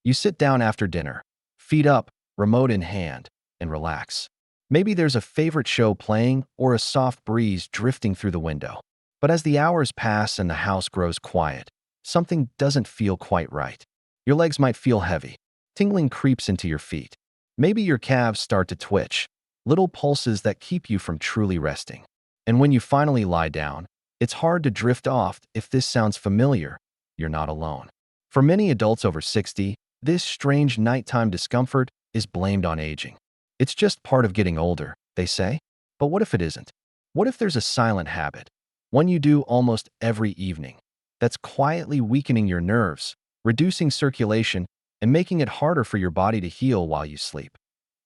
You sit down after dinner, feet up, remote in hand, and relax. Maybe there's a favorite show playing or a soft breeze drifting through the window. But as the hours pass and the house grows quiet, something doesn't feel quite right. Your legs might feel heavy. Tingling creeps into your feet. Maybe your calves start to twitch, little pulses that keep you from truly resting. And when you finally lie down, it's hard to drift off. If this sounds familiar, you're not alone. For many adults over 60, this strange nighttime discomfort is blamed on aging. It's just part of getting older, they say. But what if it isn't? What if there's a silent habit, one you do almost every evening, that's quietly weakening your nerves, reducing circulation, and making it harder for your body to heal while you sleep?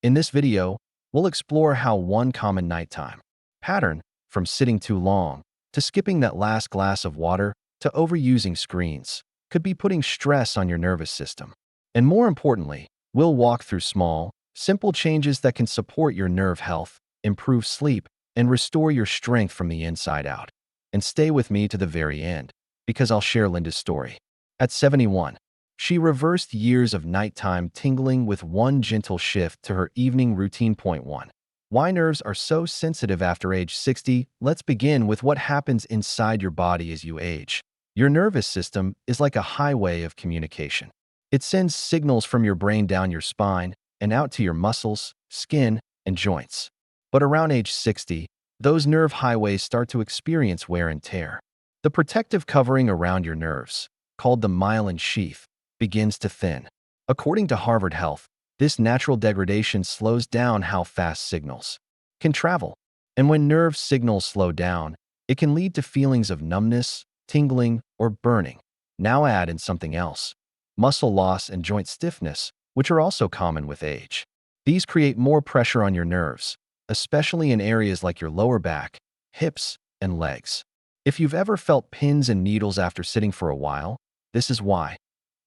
In this video, we'll explore how one common nighttime pattern, from sitting too long, to skipping that last glass of water, to overusing screens, could be putting stress on your nervous system. And more importantly, we'll walk through small, simple changes that can support your nerve health, improve sleep, and restore your strength from the inside out. And stay with me to the very end, because I'll share Linda's story. At 71, she reversed years of nighttime tingling with one gentle shift to her evening routine. Point 1. Why nerves are so sensitive after age 60. Let's begin with what happens inside your body as you age. Your nervous system is like a highway of communication. It sends signals from your brain down your spine and out to your muscles, skin, and joints. But around age 60, those nerve highways start to experience wear and tear. The protective covering around your nerves, called the myelin sheath, begins to thin. According to Harvard Health, this natural degradation slows down how fast signals can travel. And when nerve signals slow down, it can lead to feelings of numbness, tingling, or burning. Now add in something else: muscle loss and joint stiffness, which are also common with age. These create more pressure on your nerves, especially in areas like your lower back, hips, and legs. If you've ever felt pins and needles after sitting for a while, this is why.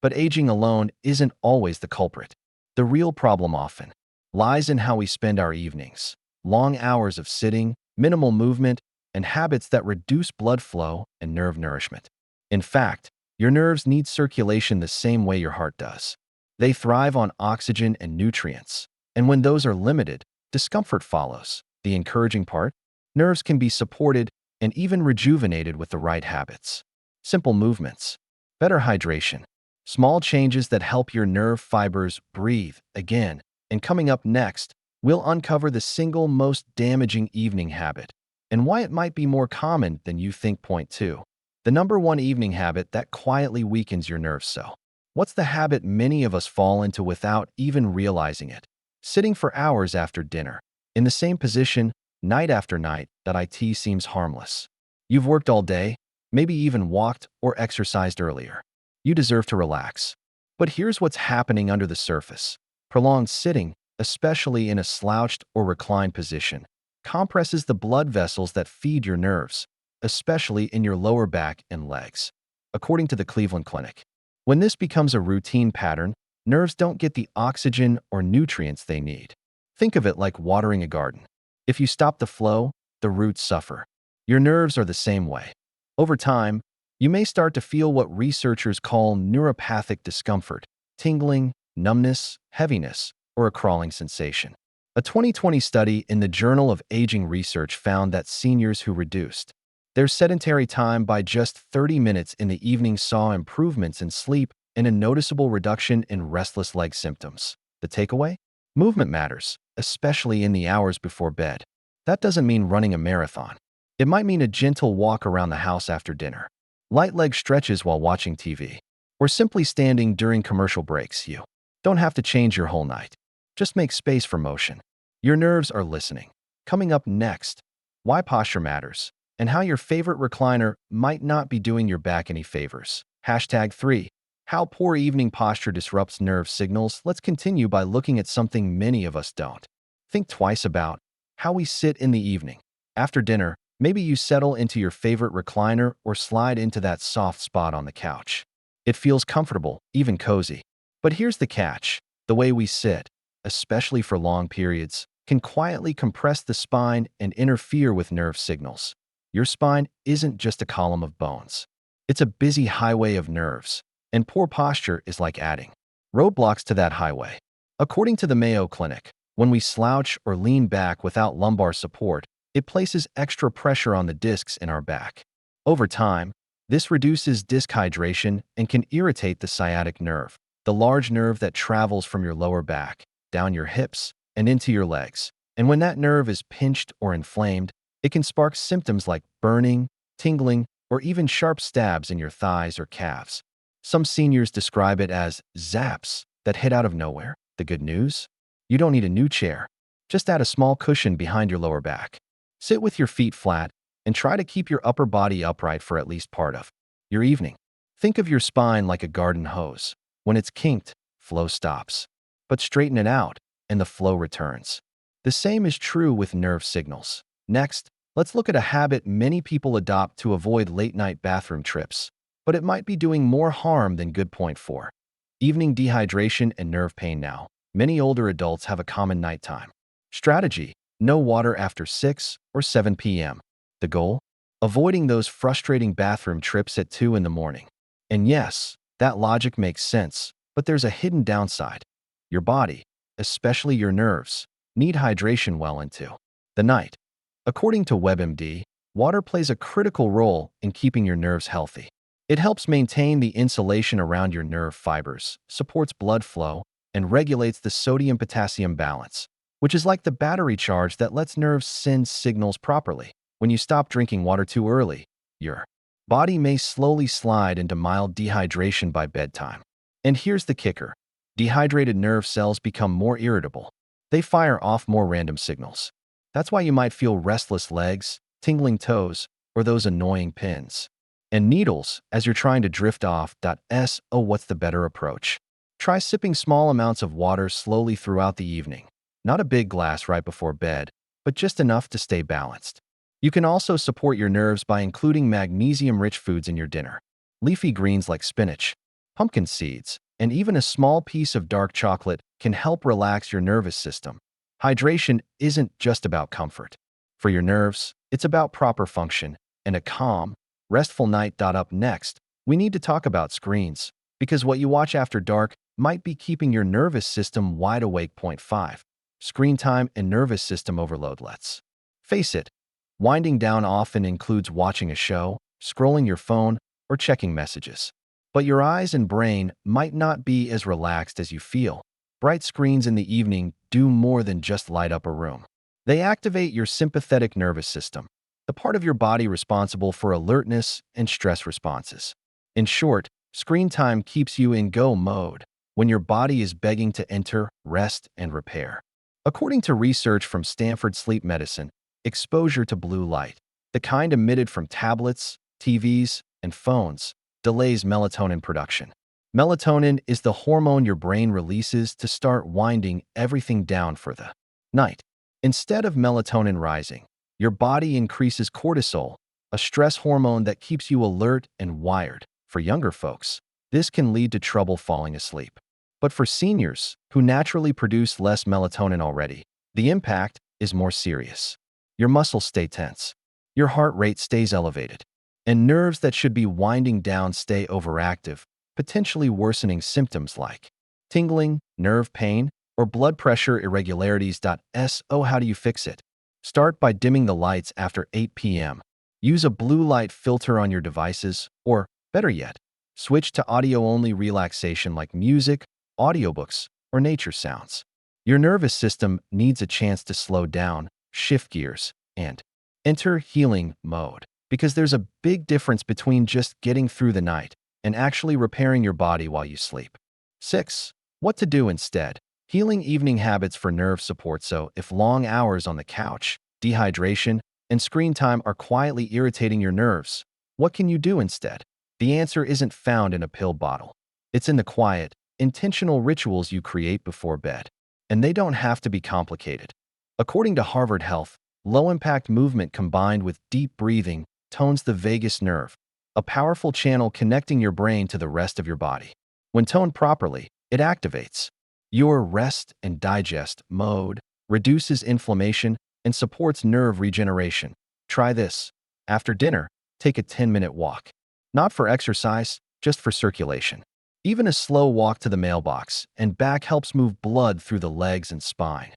But aging alone isn't always the culprit. The real problem often lies in how we spend our evenings. Long hours of sitting, minimal movement, and habits that reduce blood flow and nerve nourishment. In fact, your nerves need circulation the same way your heart does. They thrive on oxygen and nutrients. And when those are limited, discomfort follows. The encouraging part? Nerves can be supported and even rejuvenated with the right habits. Simple movements, better hydration, small changes that help your nerve fibers breathe again. And coming up next, we'll uncover the single most damaging evening habit and why it might be more common than you think. Point 2. The number one evening habit that quietly weakens your nerves. So, what's the habit many of us fall into without even realizing it? Sitting for hours after dinner, in the same position, night after night. It seems harmless. You've worked all day, maybe even walked or exercised earlier. You deserve to relax. But here's what's happening under the surface. Prolonged sitting, especially in a slouched or reclined position, compresses the blood vessels that feed your nerves, especially in your lower back and legs. According to the Cleveland Clinic, when this becomes a routine pattern, nerves don't get the oxygen or nutrients they need. Think of it like watering a garden. If you stop the flow, the roots suffer. Your nerves are the same way. Over time, you may start to feel what researchers call neuropathic discomfort, tingling, numbness, heaviness, or a crawling sensation. A 2020 study in the Journal of Aging Research found that seniors who reduced their sedentary time by just 30 minutes in the evening saw improvements in sleep and a noticeable reduction in restless leg symptoms. The takeaway? Movement matters, especially in the hours before bed. That doesn't mean running a marathon. It might mean a gentle walk around the house after dinner, light leg stretches while watching TV, or simply standing during commercial breaks. You don't have to change your whole night. Just make space for motion. Your nerves are listening. Coming up next, why posture matters and how your favorite recliner might not be doing your back any favors. Hashtag 3. How poor evening posture disrupts nerve signals. Let's continue by looking at something many of us don't think twice about: how we sit in the evening. After dinner, maybe you settle into your favorite recliner or slide into that soft spot on the couch. It feels comfortable, even cozy. But here's the catch: the way we sit, especially for long periods, can quietly compress the spine and interfere with nerve signals. Your spine isn't just a column of bones. It's a busy highway of nerves, and poor posture is like adding Roadblocks to that highway. According to the Mayo Clinic, when we slouch or lean back without lumbar support, it places extra pressure on the discs in our back. Over time, this reduces disc hydration and can irritate the sciatic nerve, the large nerve that travels from your lower back, down your hips, and into your legs. And when that nerve is pinched or inflamed, it can spark symptoms like burning, tingling, or even sharp stabs in your thighs or calves. Some seniors describe it as zaps that hit out of nowhere. The good news? You don't need a new chair. Just add a small cushion behind your lower back. Sit with your feet flat and try to keep your upper body upright for at least part of your evening. Think of your spine like a garden hose. When it's kinked, flow stops. But straighten it out, and the flow returns. The same is true with nerve signals. Next, let's look at a habit many people adopt to avoid late-night bathroom trips, but it might be doing more harm than good. Point 4. Evening dehydration and nerve pain. Now, many older adults have a common nighttime strategy: no water after 6 or 7 p.m. The goal? Avoiding those frustrating bathroom trips at 2 in the morning. And yes, that logic makes sense, but there's a hidden downside. Your body, especially your nerves, need hydration well into the night. According to WebMD, water plays a critical role in keeping your nerves healthy. It helps maintain the insulation around your nerve fibers, supports blood flow, and regulates the sodium-potassium balance, which is like the battery charge that lets nerves send signals properly. When you stop drinking water too early, your body may slowly slide into mild dehydration by bedtime. And here's the kicker: dehydrated nerve cells become more irritable. They fire off more random signals. That's why you might feel restless legs, tingling toes, or those annoying pins and needles as you're trying to drift off. What's the better approach? Try sipping small amounts of water slowly throughout the evening. Not a big glass right before bed, but just enough to stay balanced. You can also support your nerves by including magnesium-rich foods in your dinner. Leafy greens like spinach, pumpkin seeds, and even a small piece of dark chocolate can help relax your nervous system. Hydration isn't just about comfort. For your nerves, it's about proper function and a calm, restful night. Up next, we need to talk about screens, because what you watch after dark might be keeping your nervous system wide awake. Point 5. Screen time and nervous system overload. Let's face it, winding down often includes watching a show, scrolling your phone, or checking messages. But your eyes and brain might not be as relaxed as you feel. Bright screens in the evening do more than just light up a room. They activate your sympathetic nervous system, the part of your body responsible for alertness and stress responses. In short, screen time keeps you in go mode when your body is begging to enter, rest, and repair. According to research from Stanford Sleep Medicine, exposure to blue light, the kind emitted from tablets, TVs, and phones, delays melatonin production. Melatonin is the hormone your brain releases to start winding everything down for the night. Instead of melatonin rising, your body increases cortisol, a stress hormone that keeps you alert and wired. For younger folks, this can lead to trouble falling asleep. But for seniors, who naturally produce less melatonin already, the impact is more serious. Your muscles stay tense, your heart rate stays elevated, and nerves that should be winding down stay overactive, potentially worsening symptoms like tingling, nerve pain, or blood pressure irregularities. How do you fix it? Start by dimming the lights after 8 p.m. Use a blue light filter on your devices, or, better yet, switch to audio-only relaxation like music, audiobooks, or nature sounds. Your nervous system needs a chance to slow down, shift gears, and enter healing mode, because there's a big difference between just getting through the night and actually repairing your body while you sleep. 6. What to do instead? Healing evening habits for nerve support. So, if long hours on the couch, dehydration, and screen time are quietly irritating your nerves, what can you do instead? The answer isn't found in a pill bottle. It's in the quiet, intentional rituals you create before bed. And they don't have to be complicated. According to Harvard Health, low-impact movement combined with deep breathing tones the vagus nerve, a powerful channel connecting your brain to the rest of your body. When toned properly, it activates your rest and digest mode, reduces inflammation, and supports nerve regeneration. Try this. After dinner, take a 10-minute walk. Not for exercise, just for circulation. Even a slow walk to the mailbox and back helps move blood through the legs and spine.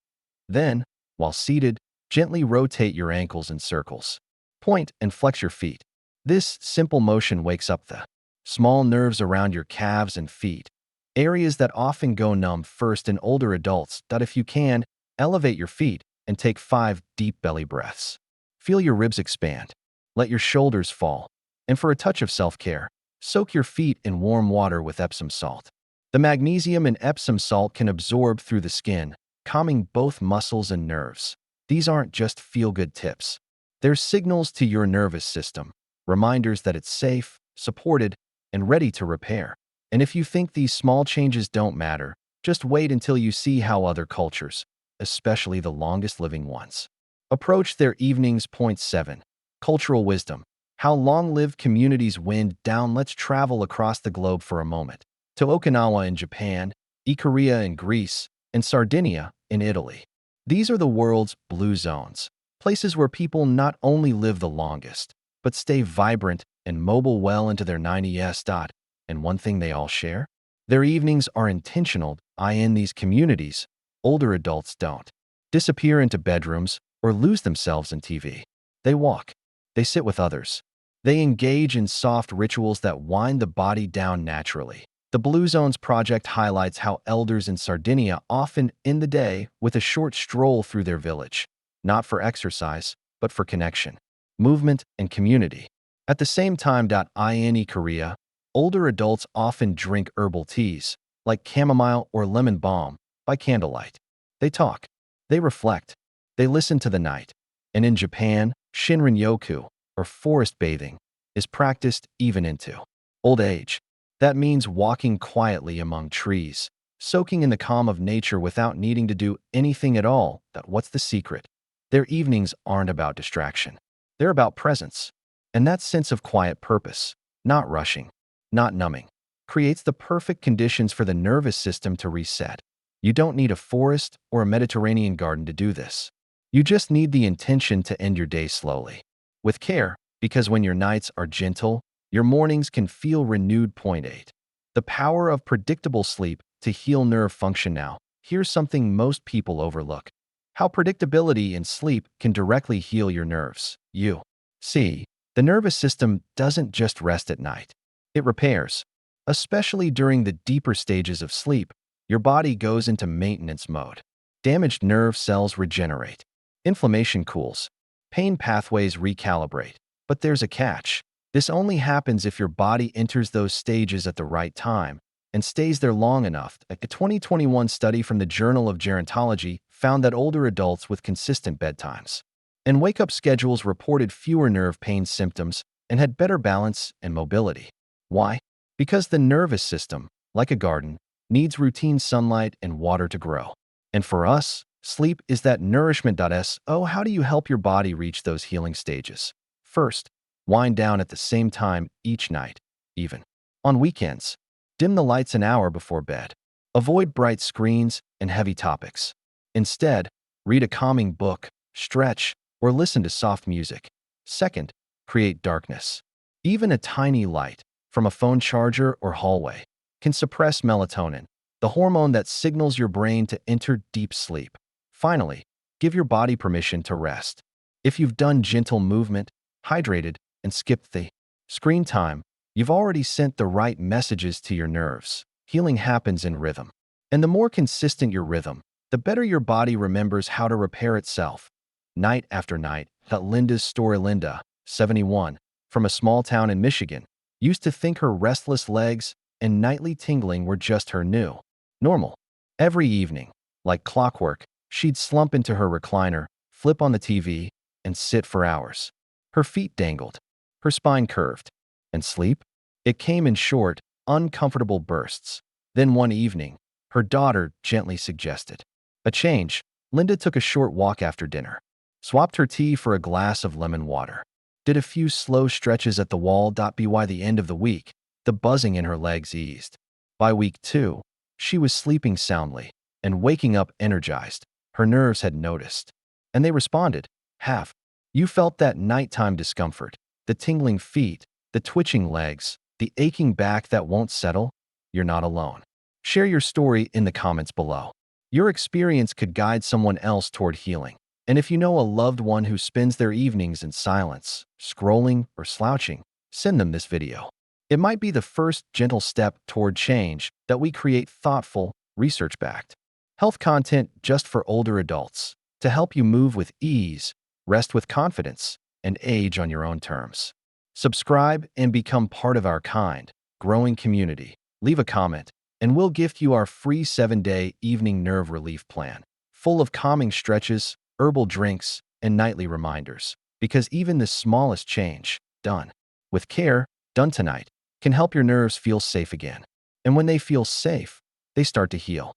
Then, while seated, gently rotate your ankles in circles. Point and flex your feet. This simple motion wakes up the small nerves around your calves and feet, areas that often go numb first in older adults. That if you can, elevate your feet and take 5 deep belly breaths. Feel your ribs expand. Let your shoulders fall. And for a touch of self-care, soak your feet in warm water with Epsom salt. The magnesium in Epsom salt can absorb through the skin, calming both muscles and nerves. These aren't just feel-good tips. They're signals to your nervous system, reminders that it's safe, supported, and ready to repair. And if you think these small changes don't matter, just wait until you see how other cultures, especially the longest-living ones, approach their evenings. Point 7. Cultural wisdom. How long-lived communities wind down. Let's travel across the globe for a moment. To Okinawa in Japan, Ikaria in Greece, and Sardinia in Italy. These are the world's blue zones, places where people not only live the longest, but stay vibrant and mobile well into their 90s. And one thing they all share? Their evenings are intentional. In these communities, older adults don't disappear into bedrooms or lose themselves in TV. They walk. They sit with others. They engage in soft rituals that wind the body down naturally. The Blue Zones Project highlights how elders in Sardinia often end the day with a short stroll through their village, not for exercise, but for connection, movement, and community. At the same time, in Korea, older adults often drink herbal teas, like chamomile or lemon balm, by candlelight. They talk. They reflect. They listen to the night. And in Japan, Shinrin-yoku, or forest bathing, is practiced even into old age. That means walking quietly among trees, soaking in the calm of nature without needing to do anything at all. What's the secret? Their evenings aren't about distraction. They're about presence. And that sense of quiet purpose, not rushing, not numbing, creates the perfect conditions for the nervous system to reset. You don't need a forest or a Mediterranean garden to do this. You just need the intention to end your day slowly, with care, because when your nights are gentle, your mornings can feel renewed. Point 8. The power of predictable sleep to heal nerve function. Now, here's something most people overlook: how predictability in sleep can directly heal your nerves. You see, the nervous system doesn't just rest at night. It repairs. Especially during the deeper stages of sleep, your body goes into maintenance mode. Damaged nerve cells regenerate. Inflammation cools. Pain pathways recalibrate. But there's a catch. This only happens if your body enters those stages at the right time and stays there long enough. A 2021 study from the Journal of Gerontology found that older adults with consistent bedtimes and wake-up schedules reported fewer nerve pain symptoms and had better balance and mobility. Why? Because the nervous system, like a garden, needs routine sunlight and water to grow. And for us, sleep is that nourishment. How do you help your body reach those healing stages? First, wind down at the same time each night, even on weekends. Dim the lights an hour before bed. Avoid bright screens and heavy topics. Instead, read a calming book, stretch, or listen to soft music. Second, create darkness. Even a tiny light, from a phone charger or hallway, can suppress melatonin, the hormone that signals your brain to enter deep sleep. Finally, give your body permission to rest. If you've done gentle movement, hydrated, and skipped the screen time, you've already sent the right messages to your nerves. Healing happens in rhythm. And the more consistent your rhythm, the better your body remembers how to repair itself. Night after night. Linda's story. Linda, 71, from a small town in Michigan, used to think her restless legs and nightly tingling were just her new normal. Every evening, like clockwork, she'd slump into her recliner, flip on the TV, and sit for hours. Her feet dangled, her spine curved. And sleep? It came in short, uncomfortable bursts. Then one evening, her daughter gently suggested a change. Linda took a short walk after dinner, swapped her tea for a glass of lemon water, did a few slow stretches at the wall. By the end of the week, the buzzing in her legs eased. By week 2, she was sleeping soundly and waking up energized. Her nerves had noticed, and they responded. Have you felt that nighttime discomfort, the tingling feet, the twitching legs, the aching back that won't settle? you're not alone. Share your story in the comments below. Your experience could guide someone else toward healing. And if you know a loved one who spends their evenings in silence, scrolling, or slouching, send them this video. It might be the first gentle step toward change that we create thoughtful, research-backed health content just for older adults to help you move with ease, rest with confidence, and age on your own terms. Subscribe and become part of our kind, growing community. Leave a comment, and we'll gift you our free 7-day evening nerve relief plan, full of calming stretches, herbal drinks, and nightly reminders. Because even the smallest change, done with care, done tonight, can help your nerves feel safe again. And when they feel safe, they start to heal.